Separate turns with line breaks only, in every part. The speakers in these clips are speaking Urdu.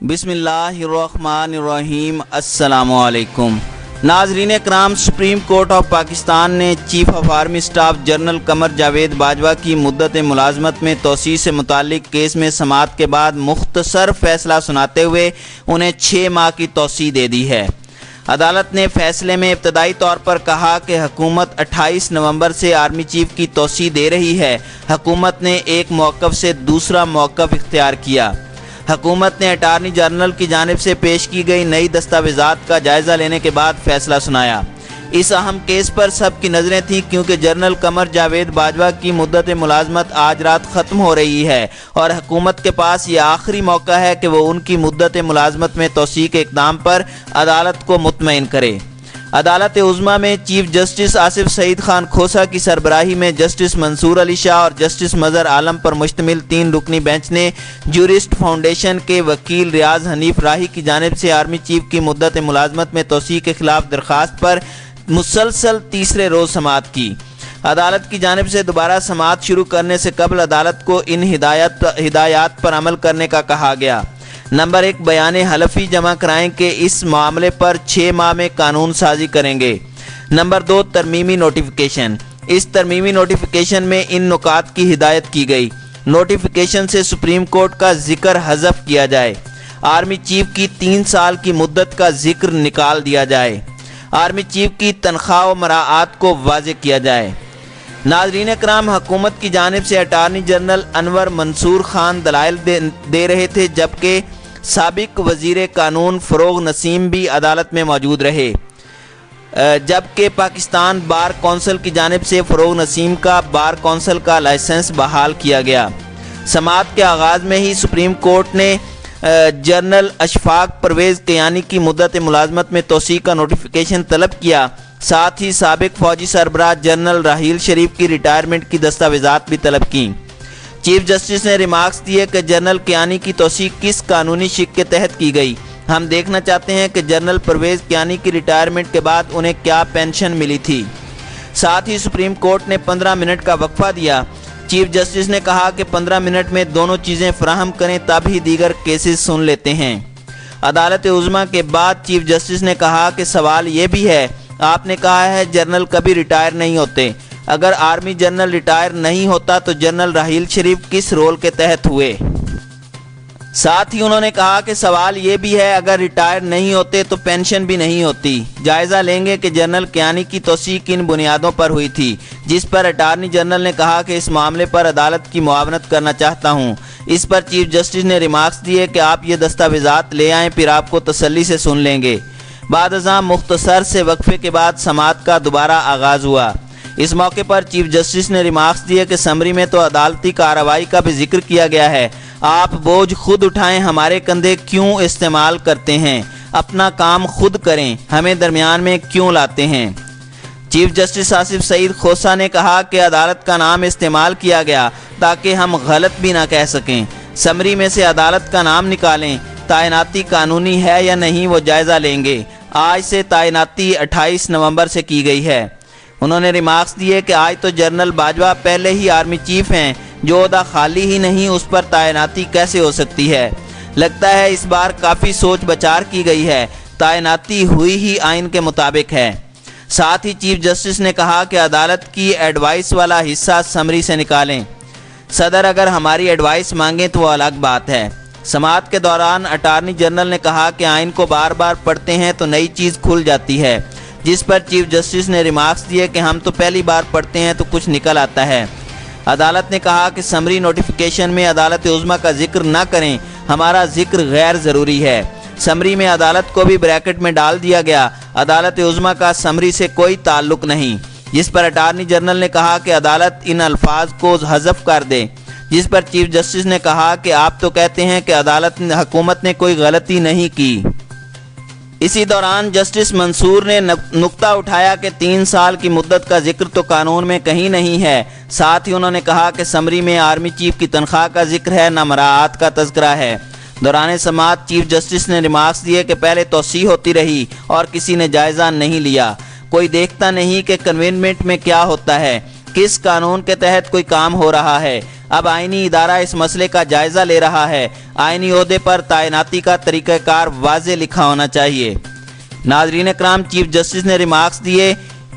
بسم اللہ الرحمن الرحیم۔ السلام علیکم ناظرین اکرام، سپریم کورٹ آف پاکستان نے chief of army staff general Qamar Javed Bajwa کی مدت ملازمت میں توسیع سے متعلق کیس میں سماعت کے بعد مختصر فیصلہ سناتے ہوئے انہیں 6 ماہ کی توسیع دے دی ہے۔ عدالت نے فیصلے میں ابتدائی طور پر کہا کہ حکومت 28 نومبر سے آرمی چیف کی توسیع دے رہی ہے۔ حکومت نے ایک موقف سے دوسرا موقف اختیار کیا۔ حکومت نے اٹارنی جنرل کی جانب سے پیش کی گئی نئی دستاویزات کا جائزہ لینے کے بعد فیصلہ سنایا۔ اس اہم کیس پر سب کی نظریں تھیں کیونکہ جنرل قمر جاوید باجوہ کی مدت ملازمت آج رات ختم ہو رہی ہے اور حکومت کے پاس یہ آخری موقع ہے کہ وہ ان کی مدت ملازمت میں توسیع کے اقدام پر عدالت کو مطمئن کرے۔ عدالت عظمیٰ میں چیف جسٹس آصف سعید خان کھوسہ کی سربراہی میں جسٹس منصور علی شاہ اور جسٹس مظہر عالم پر مشتمل 3 رکنی بینچ نے جورسٹ فاؤنڈیشن کے وکیل ریاض حنیف راہی کی جانب سے آرمی چیف کی مدت ملازمت میں توسیع کے خلاف درخواست پر مسلسل تیسرے روز سماعت کی۔ عدالت کی جانب سے دوبارہ سماعت شروع کرنے سے قبل عدالت کو ان ہدایات پر عمل کرنے کا کہا گیا۔ نمبر 1، بیان حلفی جمع کرائیں کہ اس معاملے پر 6 ماہ میں قانون سازی کریں گے۔ نمبر 2، ترمیمی نوٹیفیکیشن۔ اس ترمیمی نوٹیفیکیشن میں ان نکات کی ہدایت کی گئی۔ نوٹیفیکیشن سے سپریم کورٹ کا ذکر حذف کیا جائے۔ آرمی چیف کی 3 سال کی مدت کا ذکر نکال دیا جائے۔ آرمی چیف کی تنخواہ و مراعات کو واضح کیا جائے۔ ناظرین اکرام، حکومت کی جانب سے اٹارنی جنرل انور منصور خان دلائل دے رہے تھے جبکہ سابق وزیر قانون فروغ نسیم بھی عدالت میں موجود رہے، جبکہ پاکستان بار کونسل کی جانب سے فروغ نسیم کا بار کونسل کا لائسنس بحال کیا گیا۔ سماعت کے آغاز میں ہی سپریم کورٹ نے جنرل اشفاق پرویز کیانی کی مدت ملازمت میں توسیع کا نوٹیفیکیشن طلب کیا، ساتھ ہی سابق فوجی سربراہ جنرل راحیل شریف کی ریٹائرمنٹ کی دستاویزات بھی طلب کیں۔ چیف جسٹس نے ریمارکس دیے کہ جنرل کیانی کی توسیع کس قانونی شق کے تحت کی گئی۔ ہم دیکھنا چاہتے ہیں کہ جنرل پرویز کیانی کی ریٹائرمنٹ کے بعد انہیں کیا پینشن ملی تھی۔ ساتھ ہی سپریم کورٹ نے 15 منٹ کا وقفہ دیا۔ چیف جسٹس نے کہا کہ 15 منٹ میں دونوں چیزیں فراہم کریں تب ہی دیگر کیسز سن لیتے ہیں۔ عدالت عظمیٰ کے بعد چیف جسٹس نے کہا کہ سوال یہ بھی ہے، آپ نے کہا ہے جنرل کبھی ریٹائر نہیں ہوتے، اگر آرمی جنرل ریٹائر نہیں ہوتا تو جنرل راحیل شریف کس رول کے تحت ہوئے؟ ساتھ ہی انہوں نے کہا کہ سوال یہ بھی ہے، اگر ریٹائر نہیں ہوتے تو پینشن بھی نہیں ہوتی۔ جائزہ لیں گے کہ جنرل کیانی کی توسیع کن بنیادوں پر ہوئی تھی، جس پر اٹارنی جنرل نے کہا کہ اس معاملے پر عدالت کی معاونت کرنا چاہتا ہوں۔ اس پر چیف جسٹس نے ریمارکس دیے کہ آپ یہ دستاویزات لے آئیں، پھر آپ کو تسلی سے سن لیں گے۔ بعد ازاں مختصر سے وقفے کے بعد سماعت کا دوبارہ آغاز ہوا۔ اس موقع پر چیف جسٹس نے ریمارکس دیے کہ سمری میں تو عدالتی کارروائی کا بھی ذکر کیا گیا ہے، آپ بوجھ خود اٹھائیں، ہمارے کندھے کیوں استعمال کرتے ہیں؟ اپنا کام خود کریں، ہمیں درمیان میں کیوں لاتے ہیں؟ چیف جسٹس آصف سعید کھوسہ نے کہا کہ عدالت کا نام استعمال کیا گیا تاکہ ہم غلط بھی نہ کہہ سکیں۔ سمری میں سے عدالت کا نام نکالیں، تعیناتی قانونی ہے یا نہیں وہ جائزہ لیں گے۔ آج سے تعیناتی 28 نومبر سے کی گئی ہے۔ انہوں نے ریمارکس دیے کہ آج تو جنرل باجوہ پہلے ہی آرمی چیف ہیں، جو عہدہ خالی ہی نہیں اس پر تعیناتی کیسے ہو سکتی ہے؟ لگتا ہے اس بار کافی سوچ بچار کی گئی ہے، تعیناتی ہوئی ہی آئین کے مطابق ہے۔ ساتھ ہی چیف جسٹس نے کہا کہ عدالت کی ایڈوائس والا حصہ سمری سے نکالیں۔ صدر اگر ہماری ایڈوائس مانگیں تو وہ الگ بات ہے۔ سماعت کے دوران اٹارنی جنرل نے کہا کہ آئین کو بار بار پڑھتے ہیں تو نئی چیز کھل جاتی ہے، جس پر چیف جسٹس نے ریمارکس دیے کہ ہم تو پہلی بار پڑھتے ہیں تو کچھ نکل آتا ہے۔ عدالت نے کہا کہ سمری نوٹیفیکیشن میں عدالت عظمیٰ کا ذکر نہ کریں، ہمارا ذکر غیر ضروری ہے۔ سمری میں عدالت کو بھی بریکٹ میں ڈال دیا گیا، عدالت عظمیٰ کا سمری سے کوئی تعلق نہیں، جس پر اٹارنی جنرل نے کہا کہ عدالت ان الفاظ کو حذف کر دے، جس پر چیف جسٹس نے کہا کہ آپ تو کہتے ہیں کہ حکومت نے کوئی غلطی نہیں کی۔ اسی دوران جسٹس منصور نے نقطہ اٹھایا کہ 3 سال کی مدت کا ذکر تو قانون میں کہیں نہیں ہے۔ ساتھ ہی انہوں نے کہا کہ سمری میں آرمی چیف کی تنخواہ کا ذکر ہے، نہ مراعات کا تذکرہ ہے۔ دوران سماعت چیف جسٹس نے ریمارکس دیے کہ پہلے توسیع ہوتی رہی اور کسی نے جائزہ نہیں لیا، کوئی دیکھتا نہیں کہ کنوینمنٹ میں کیا ہوتا ہے، کس قانون کے تحت کوئی کام ہو رہا ہے۔ اب آئینی ادارہ اس مسئلے کا جائزہ لے رہا ہے۔ آئینی عہدے پر تعیناتی کا طریقہ کار واضح لکھا ہونا چاہیے۔ ناظرین کرام، چیف جسٹس نے ریمارکس دیے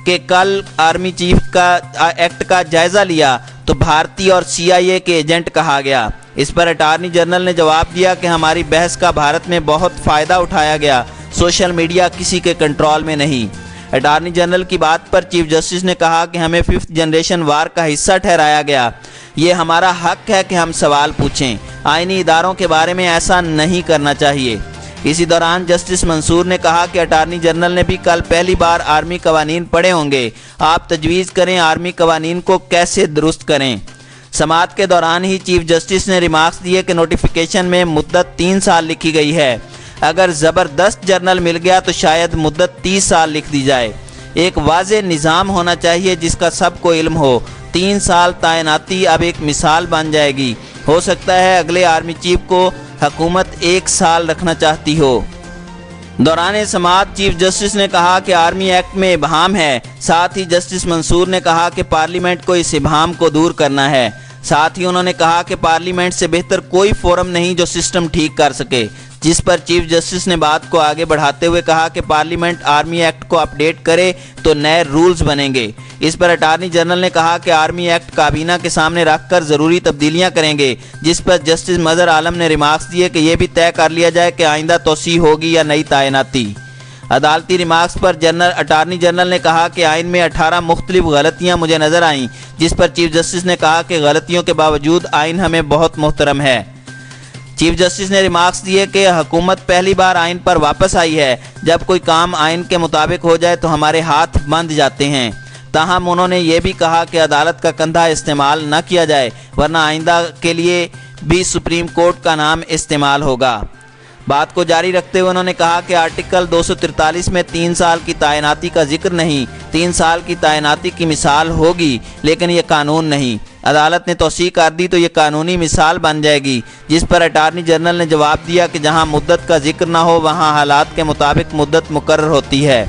کہ کل آرمی چیف کا ایکٹ کا جائزہ لیا تو بھارتی اور CIA کے ایجنٹ کہا گیا۔ اس پر اٹارنی جنرل نے جواب دیا کہ ہماری بحث کا بھارت میں بہت فائدہ اٹھایا گیا، سوشل میڈیا کسی کے کنٹرول میں نہیں۔ اٹارنی جنرل کی بات پر چیف جسٹس نے کہا کہ ہمیں 5th جنریشن وار کا حصہ ٹھہرایا گیا، یہ ہمارا حق ہے کہ ہم سوال پوچھیں، آئینی اداروں کے بارے میں ایسا نہیں کرنا چاہیے۔ اسی دوران جسٹس منصور نے کہا کہ اٹارنی جنرل نے بھی کل پہلی بار آرمی قوانین پڑھے ہوں گے، آپ تجویز کریں آرمی قوانین کو کیسے درست کریں۔ سماعت کے دوران ہی چیف جسٹس نے ریمارکس دیے کہ نوٹیفیکیشن میں مدت 3 سال لکھی گئی ہے، اگر زبردست جرنل مل گیا تو شاید مدت 30 سال لکھ دی جائے۔ ایک واضح نظام ہونا چاہیے جس کا سب کو علم ہو۔ 3 سال تعیناتی اب ایک مثال بن جائے گی، ہو سکتا ہے اگلے آرمی چیف کو حکومت 1 سال رکھنا چاہتی ہو۔ دوران سماعت چیف جسٹس نے کہا کہ آرمی ایکٹ میں ابہام ہے، ساتھ ہی جسٹس منصور نے کہا کہ پارلیمنٹ کو اس ابہام کو دور کرنا ہے۔ ساتھ ہی انہوں نے کہا کہ پارلیمنٹ سے بہتر کوئی فورم نہیں جو سسٹم ٹھیک کر سکے، جس پر چیف جسٹس نے بات کو آگے بڑھاتے ہوئے کہا کہ پارلیمنٹ آرمی ایکٹ کو اپڈیٹ کرے تو نئے رولز بنیں گے۔ اس پر اٹارنی جنرل نے کہا کہ آرمی ایکٹ کابینہ کے سامنے رکھ کر ضروری تبدیلیاں کریں گے، جس پر جسٹس مظہر عالم نے ریمارکس دیے کہ یہ بھی طے کر لیا جائے کہ آئندہ توسیع ہوگی یا نئی تعیناتی۔ عدالتی ریمارکس پر اٹارنی جنرل نے کہا کہ آئین میں 18 مختلف غلطیاں مجھے نظر آئیں، جس پر چیف جسٹس نے کہا کہ غلطیوں کے باوجود آئین ہمیں بہت محترم ہے۔ چیف جسٹس نے ریمارکس دیے کہ حکومت پہلی بار آئین پر واپس آئی ہے، جب کوئی کام آئین کے مطابق ہو جائے تو ہمارے ہاتھ بندھ جاتے ہیں۔ تاہم انہوں نے یہ بھی کہا کہ عدالت کا کندھا استعمال نہ کیا جائے ورنہ آئندہ کے لیے بھی سپریم کورٹ کا نام استعمال ہوگا۔ بات کو جاری رکھتے ہوئے انہوں نے کہا کہ آرٹیکل 243 میں 3 سال کی تعیناتی کا ذکر نہیں، 3 سال کی تعیناتی کی مثال ہوگی لیکن یہ قانون نہیں۔ عدالت نے توسیع کر دی تو یہ قانونی مثال بن جائے گی، جس پر اٹارنی جنرل نے جواب دیا کہ جہاں مدت کا ذکر نہ ہو وہاں حالات کے مطابق مدت مقرر ہوتی ہے۔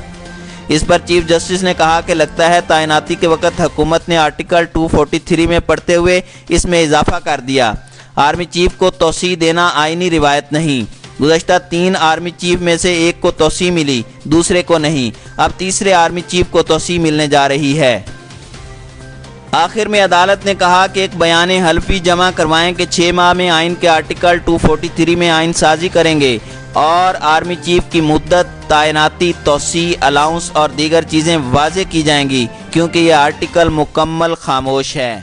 اس پر چیف جسٹس نے کہا کہ لگتا ہے تعیناتی کے وقت حکومت نے آرٹیکل 243 میں پڑھتے ہوئے اس میں اضافہ کر دیا۔ آرمی چیف کو توسیع دینا آئینی روایت نہیں، گزشتہ 3 آرمی چیف میں سے ایک کو توسیع ملی، دوسرے کو نہیں، اب تیسرے آرمی چیف کو توسیع ملنے جا رہی ہے۔ آخر میں عدالت نے کہا کہ ایک بیان حلفی جمع کروائیں کہ 6 ماہ میں آئین کے آرٹیکل 243 میں آئین سازی کریں گے اور آرمی چیف کی مدت، تعیناتی، توسیع، الاؤنس اور دیگر چیزیں واضح کی جائیں گی، کیونکہ یہ آرٹیکل مکمل خاموش ہے۔